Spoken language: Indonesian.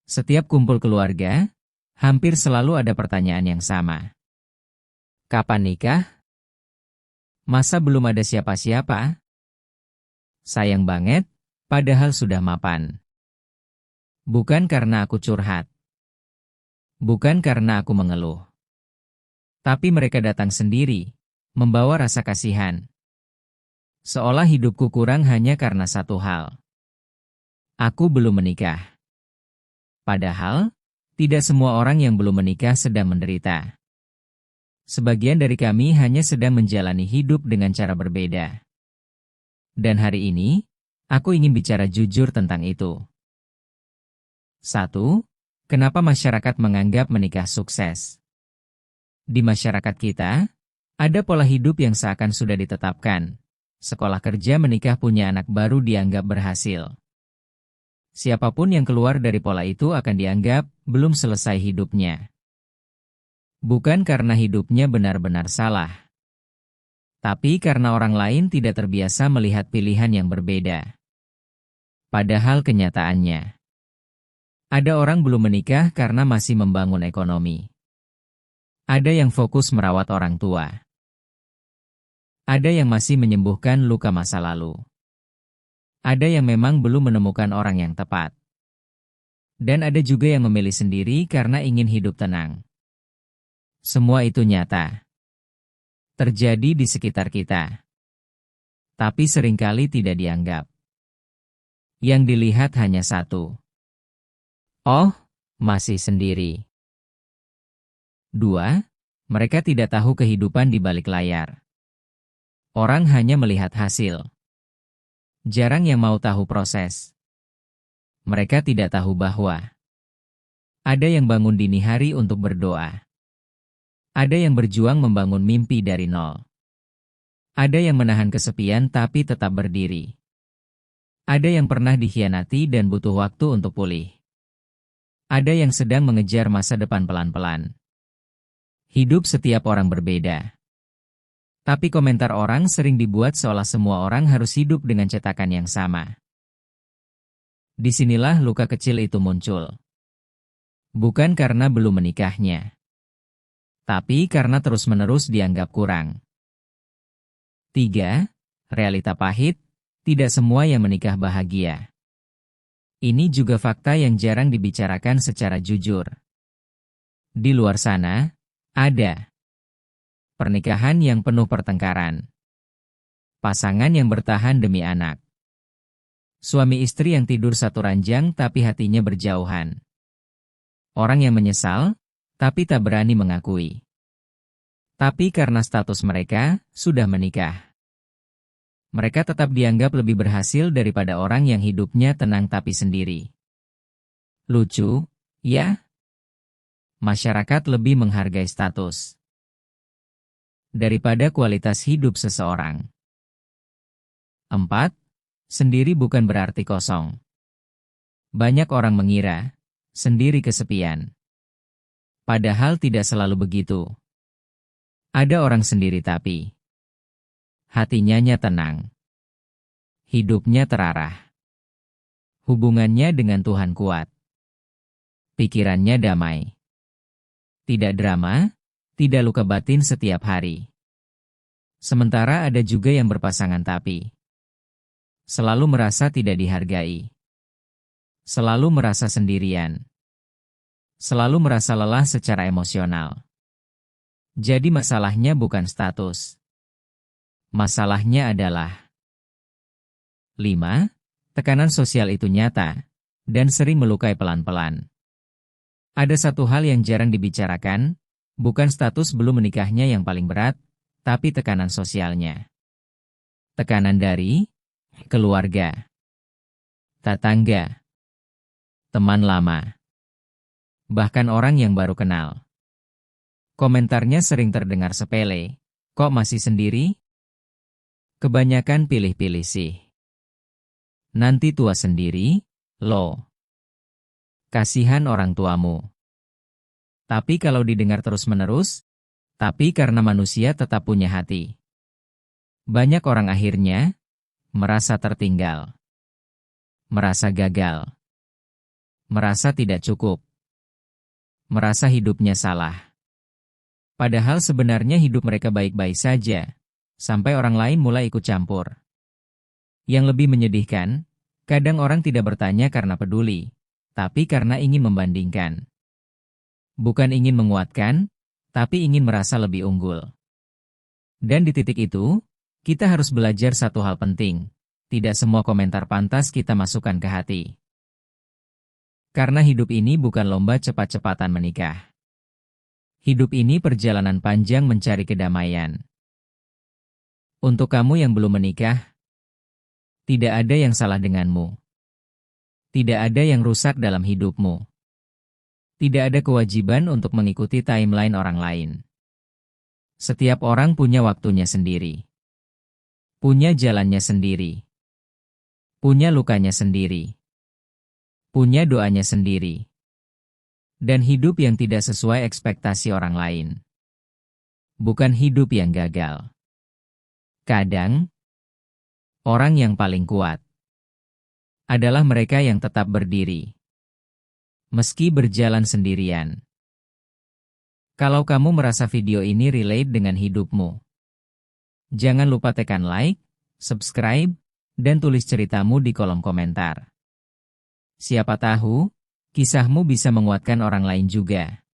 Setiap kumpul keluarga, hampir selalu ada pertanyaan yang sama. Kapan nikah? Masa belum ada siapa-siapa? Sayang banget, padahal sudah mapan. Bukan karena aku curhat. Bukan karena aku mengeluh. Tapi mereka datang sendiri, membawa rasa kasihan. Seolah hidupku kurang hanya karena satu hal. Aku belum menikah. Padahal, tidak semua orang yang belum menikah sedang menderita. Sebagian dari kami hanya sedang menjalani hidup dengan cara berbeda. Dan hari ini, aku ingin bicara jujur tentang itu. 1. Kenapa masyarakat menganggap menikah sukses? Di masyarakat kita, ada pola hidup yang seakan sudah ditetapkan. Sekolah kerja menikah punya anak baru dianggap berhasil. Siapapun yang keluar dari pola itu akan dianggap belum selesai hidupnya. Bukan karena hidupnya benar-benar salah, tapi karena orang lain tidak terbiasa melihat pilihan yang berbeda. Padahal kenyataannya, ada orang belum menikah karena masih membangun ekonomi. Ada yang fokus merawat orang tua. Ada yang masih menyembuhkan luka masa lalu. Ada yang memang belum menemukan orang yang tepat. Dan ada juga yang memilih sendiri karena ingin hidup tenang. Semua itu nyata. Terjadi di sekitar kita. Tapi seringkali tidak dianggap. Yang dilihat hanya satu. Oh, masih sendiri. 2. Mereka tidak tahu kehidupan di balik layar. Orang hanya melihat hasil. Jarang yang mau tahu proses. Mereka tidak tahu bahwa ada yang bangun dini hari untuk berdoa. Ada yang berjuang membangun mimpi dari nol. Ada yang menahan kesepian tapi tetap berdiri. Ada yang pernah dikhianati dan butuh waktu untuk pulih. Ada yang sedang mengejar masa depan pelan-pelan. Hidup setiap orang berbeda. Tapi komentar orang sering dibuat seolah semua orang harus hidup dengan cetakan yang sama. Disinilah luka kecil itu muncul. Bukan karena belum menikahnya, tapi karena terus-menerus dianggap kurang. 3. Realita pahit, tidak semua yang menikah bahagia. Ini juga fakta yang jarang dibicarakan secara jujur. Di luar sana, ada pernikahan yang penuh pertengkaran. Pasangan yang bertahan demi anak. Suami istri yang tidur satu ranjang tapi hatinya berjauhan. Orang yang menyesal, tapi tak berani mengakui. Tapi karena status mereka, sudah menikah. Mereka tetap dianggap lebih berhasil daripada orang yang hidupnya tenang tapi sendiri. Lucu, ya? Masyarakat lebih menghargai status daripada kualitas hidup seseorang. 4. Sendiri bukan berarti kosong. Banyak orang mengira, sendiri kesepian. Padahal tidak selalu begitu. Ada orang sendiri tapi hatinya tenang. Hidupnya terarah. Hubungannya dengan Tuhan kuat. Pikirannya damai. Tidak drama, tidak luka batin setiap hari. Sementara ada juga yang berpasangan tapi selalu merasa tidak dihargai. Selalu merasa sendirian. Selalu merasa lelah secara emosional. Jadi masalahnya bukan status. Masalahnya adalah 5. Tekanan sosial itu nyata dan sering melukai pelan-pelan. Ada satu hal yang jarang dibicarakan, bukan status belum menikahnya yang paling berat, tapi tekanan sosialnya. Tekanan dari keluarga, tetangga, teman lama, bahkan orang yang baru kenal. Komentarnya sering terdengar sepele. Kok masih sendiri? Kebanyakan pilih-pilih sih. Nanti tua sendiri, loh. Kasihan orang tuamu. Tapi kalau didengar terus-menerus, tapi karena manusia tetap punya hati. Banyak orang akhirnya merasa tertinggal. Merasa gagal. merasa tidak cukup, merasa hidupnya salah. Padahal sebenarnya hidup mereka baik-baik saja, sampai orang lain mulai ikut campur. Yang lebih menyedihkan, kadang orang tidak bertanya karena peduli, tapi karena ingin membandingkan. Bukan ingin menguatkan, tapi ingin merasa lebih unggul. Dan di titik itu, kita harus belajar satu hal penting. Tidak semua komentar pantas kita masukkan ke hati. Karena hidup ini bukan lomba cepat-cepatan menikah. Hidup ini perjalanan panjang mencari kedamaian. Untuk kamu yang belum menikah, tidak ada yang salah denganmu. Tidak ada yang rusak dalam hidupmu. Tidak ada kewajiban untuk mengikuti timeline orang lain. Setiap orang punya waktunya sendiri. Punya jalannya sendiri. Punya lukanya sendiri. Punya doanya sendiri. Dan hidup yang tidak sesuai ekspektasi orang lain. Bukan hidup yang gagal. Kadang, orang yang paling kuat adalah mereka yang tetap berdiri, meski berjalan sendirian. Kalau kamu merasa video ini relate dengan hidupmu, jangan lupa tekan like, subscribe, dan tulis ceritamu di kolom komentar. Siapa tahu, kisahmu bisa menguatkan orang lain juga.